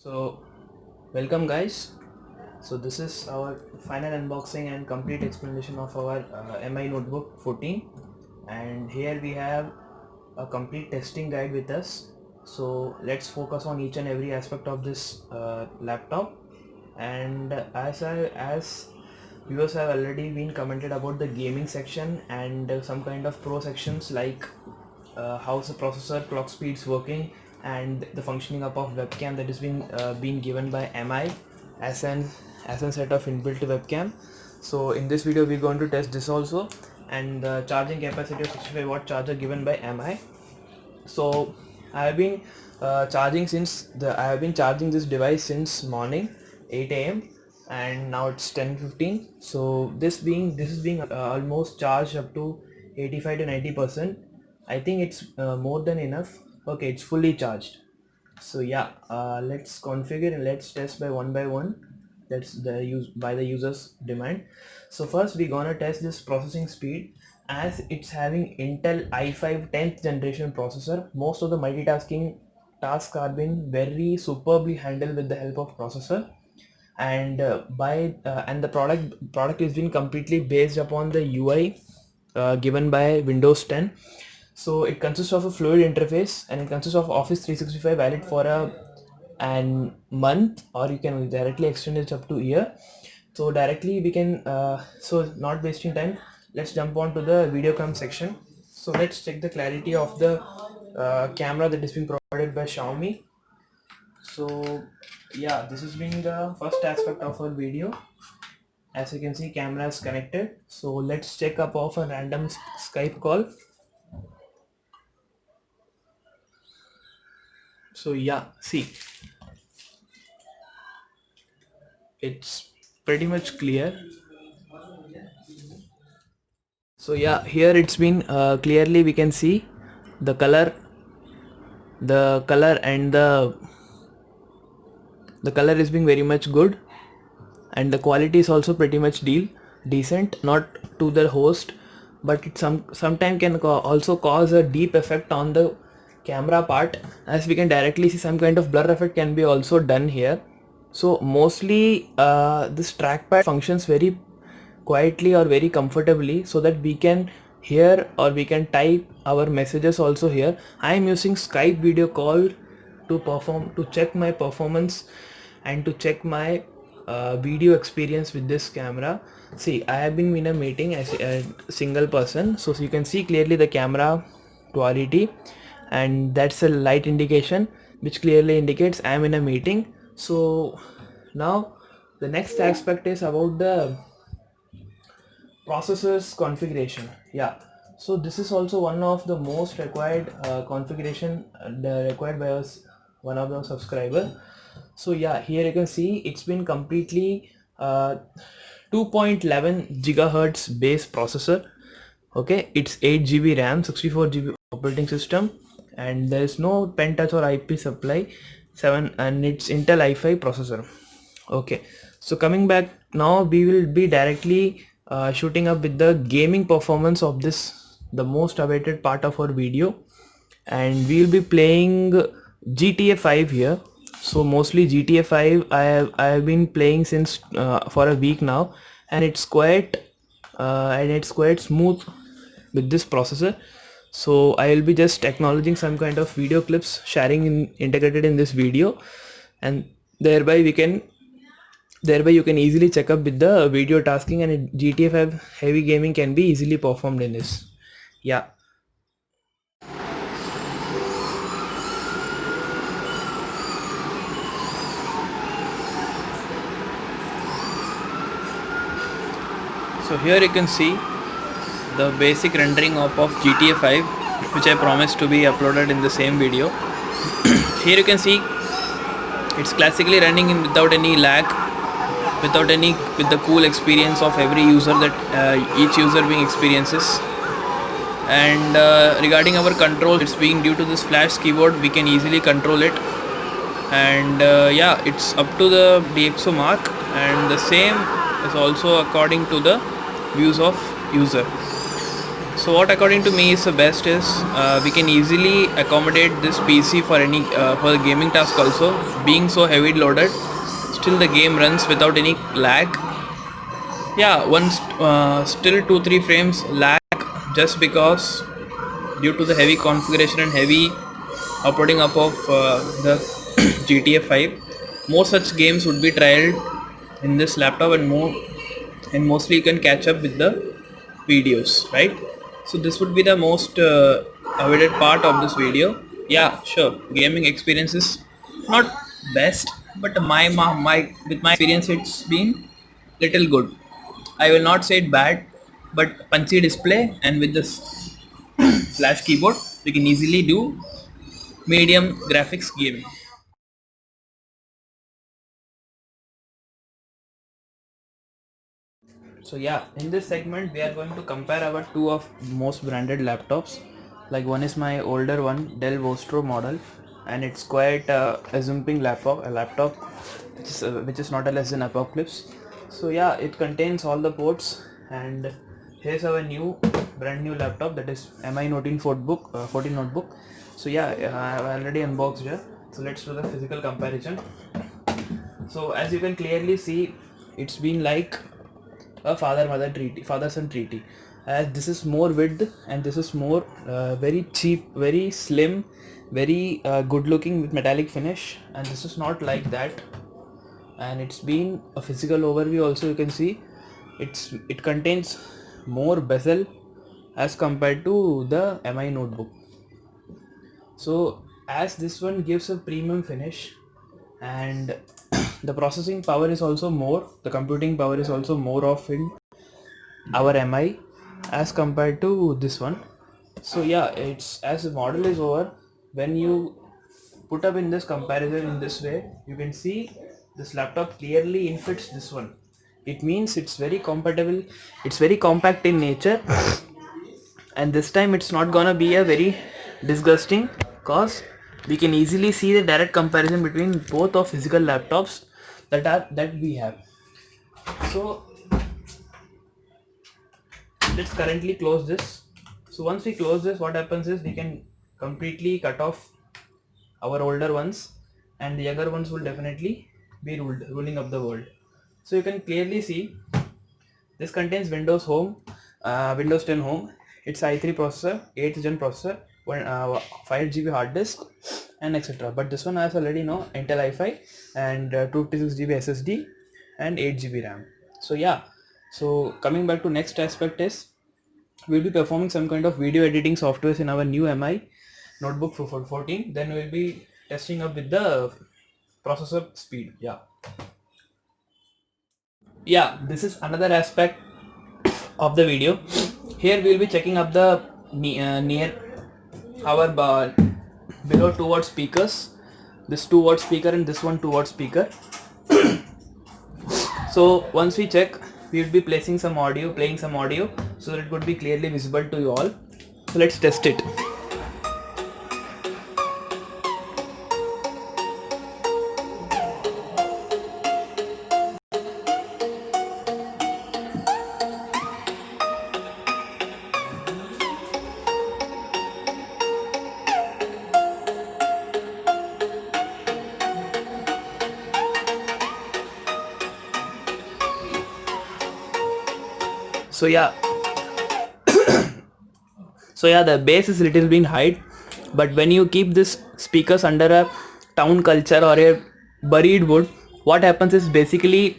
So welcome guys. So this is our final unboxing and complete explanation of our MI Notebook 14, and here we have a complete testing guide with us. So let's focus on each and every aspect of this laptop. And as viewers have already been commented about the gaming section and some kind of pro sections like how's the processor clock speeds working and the functioning up of webcam that is being given by MI as an set of inbuilt webcam. So in this video we're going to test this also, and the charging capacity of 65 watt charger given by MI. So I have been I have been charging this device since morning 8 a.m. and now it's 10:15. So this is being almost charged up to 85 to 90%. I think it's more than enough. Okay, it's fully charged. So yeah, let's configure and let's test by one. That's by the user's demand. So first we're gonna test this processing speed, as it's having Intel i5 10th generation processor. Most of the multitasking tasks are being very superbly handled with the help of processor, and and the product is being completely based upon the UI given by Windows 10. So it consists of a fluid interface, and it consists of Office 365 valid for a month, or you can directly extend it up to a year. So directly we can so not wasting time, let's jump on to the video cam section. So let's check the clarity of the camera that is being provided by Xiaomi. So yeah, this is being the first aspect of our video. As you can see, camera is connected. So let's check up of a random Skype call. So yeah, see, it's pretty much clear. So yeah, here it's been clearly we can see the color, and the color is being very much good, and the quality is also pretty much decent, not to the host, but it sometimes can also cause a deep effect on the camera part, as we can directly see some kind of blur effect can be also done here. So mostly this trackpad functions very quietly or very comfortably, so that we can hear or we can type our messages also here. I am using Skype video call to check my performance and to check my video experience with this camera. See, I have been in a meeting as a single person, so you can see clearly the camera quality, and that's a light indication which clearly indicates I am in a meeting. So now the next aspect is about the processor's configuration. Yeah, so this is also one of the most required configuration required by us, one of the subscriber. So yeah, here you can see it's been completely 2.11 gigahertz base processor. Okay, it's 8 GB RAM, 64 GB operating system, and there is no pen touch or IP supply 7, and it's Intel i5 processor. Okay, so coming back now, we will be directly shooting up with the gaming performance of this, the most awaited part of our video, and we will be playing GTA 5 here. So mostly GTA 5 I have been playing since for a week now, and it's quite smooth with this processor. So I will be just acknowledging some kind of video clips integrated in this video, and thereby you can easily check up with the video tasking, and GTA 5 heavy gaming can be easily performed in this. Yeah. So here you can see the basic rendering of GTA 5, which I promised to be uploaded in the same video. Here you can see it's classically running in without any lag, with the cool experience of every user that each user being experiences. And regarding our control, it's being due to this flash keyboard, we can easily control it. And yeah, it's up to the DxO mark, and the same is also according to the views of user. So what according to me is the best is we can easily accommodate this PC for any for the gaming task also. Being so heavy loaded, still the game runs without any lag. Yeah, once still 2-3 frames lag just because due to the heavy configuration and heavy uploading up of the GTA 5. More such games would be trialed in this laptop, and mostly you can catch up with the videos, right? So this would be the most awaited part of this video. Yeah, sure, gaming experience is not best, but my with my experience it's been little good. I will not say it bad, but punchy display and with this flash keyboard we can easily do medium graphics gaming. So yeah, in this segment we are going to compare our two of most branded laptops. Like one is my older one, Dell Vostro model, and it's quite a zumping laptop which is not a less than Apocalypse. So yeah, it contains all the ports, and here's our brand new laptop, that is MI Note 14 notebook. So yeah, I've already unboxed here. So let's do the physical comparison. So as you can clearly see, it's been like a father son treaty, as this is more width and this is more very cheap, very slim, very good looking with metallic finish, and this is not like that. And it's been a physical overview also. You can see it contains more bezel as compared to the MI notebook. So as this one gives a premium finish, and the processing power is also more, the computing power is also more of in our MI as compared to this one. So yeah, it's as the model is over, when you put up in this comparison in this way, you can see this laptop clearly infits this one. It means it's very compatible, it's very compact in nature, and this time it's not gonna be a very disgusting, cause we can easily see the direct comparison between both of physical laptops that we have. So let's currently close this. So once we close this, what happens is we can completely cut off our older ones, and the younger ones will definitely be ruling up the world. So you can clearly see this contains Windows 10 Home. It's i3 processor, 8th gen processor, 5 GB hard disk, and etc. But this one, as already know, Intel i5 and 256 GB SSD and 8 GB RAM. So yeah, so coming back to next aspect is we'll be performing some kind of video editing softwares in our new MI notebook for 14. Then we'll be testing up with the processor speed. Yeah, this is another aspect of the video. Here we'll be checking up the near our below 2 watt speakers, this 2 watt speaker and this one 2 watt speaker. So once we check, we will be playing some audio so that it would be clearly visible to you all. So let's test it. So yeah, the bass is little bit high, but when you keep this speakers under a town culture or a buried wood, what happens is basically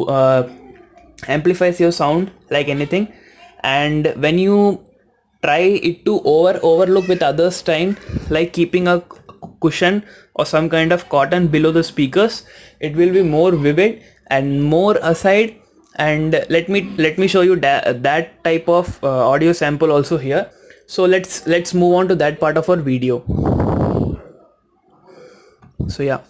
uh, amplifies your sound like anything. And when you try it to overlook with others time, like keeping a cushion or some kind of cotton below the speakers, it will be more vivid and more aside. And let me show you that type of audio sample also here. So let's move on to that part of our video. So yeah,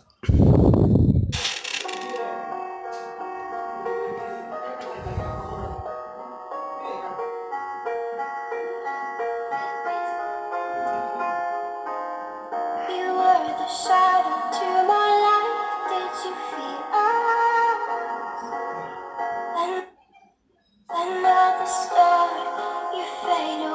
You were the shadow to my light. Did you feel us? Another star, you fade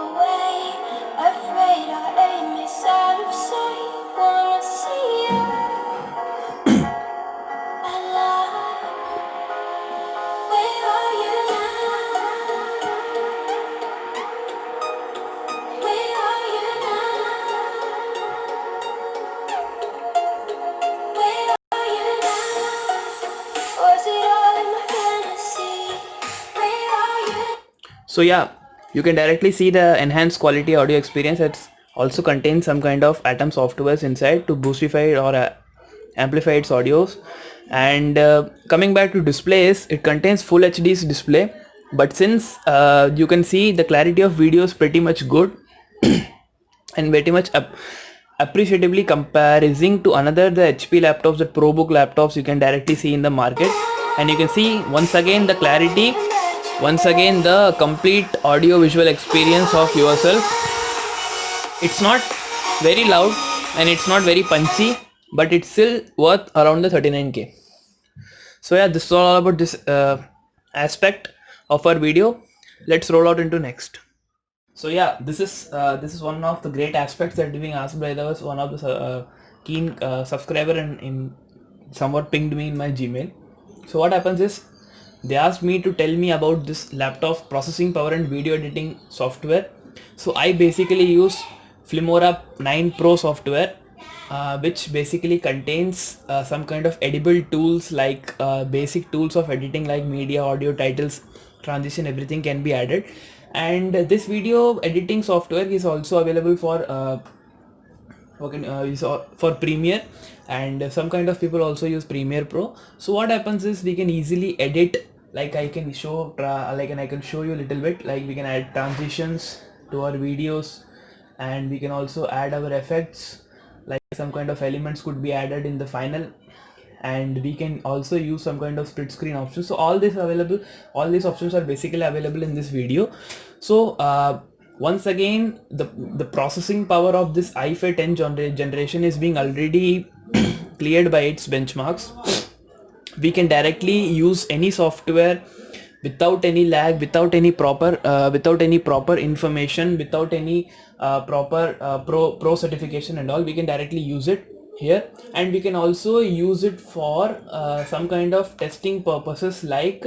So yeah, you can directly see the enhanced quality audio experience. It also contains some kind of Atom softwares inside to boostify or amplify its audios. And coming back to displays, it contains full HD display, but since you can see the clarity of video is pretty much good and very much appreciatively comparing to another the HP laptops, the ProBook laptops you can directly see in the market. And you can see once again the clarity, once again the complete audio visual experience of yourself. It's not very loud and it's not very punchy, but it's still worth around the 39k. So yeah, this is all about this aspect of our video. Let's roll out into next. So yeah, this is one of the great aspects that being asked by one of the keen subscriber in somewhat pinged me in my Gmail. So what happens is they asked me to tell me about this laptop processing power and video editing software. So I basically use Filmora 9 Pro software, which basically contains some kind of edible tools like basic tools of editing like media, audio, titles, transition, everything can be added. And this video editing software is also available for for Premiere, and some kind of people also use Premiere Pro. So what happens is we can easily edit, like I can show I can show you a little bit, like we can add transitions to our videos, and we can also add our effects, like some kind of elements could be added in the final, and we can also use some kind of split screen options. So all these options are basically available in this video. So once again, the processing power of this i5 10 generation is being already cleared by its benchmarks. We can directly use any software without any lag, without any proper information, without any proper pro certification and all. We can directly use it here, and we can also use it for some kind of testing purposes, like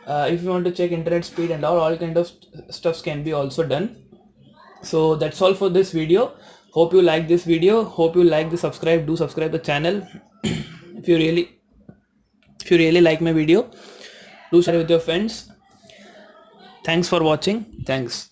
if you want to check internet speed and all kind of stuffs can be also done. So that's all for this video. Hope you like this video, hope you like the subscribe, do subscribe the channel. if you really like my video, do share with your friends. Thanks for watching. Thanks.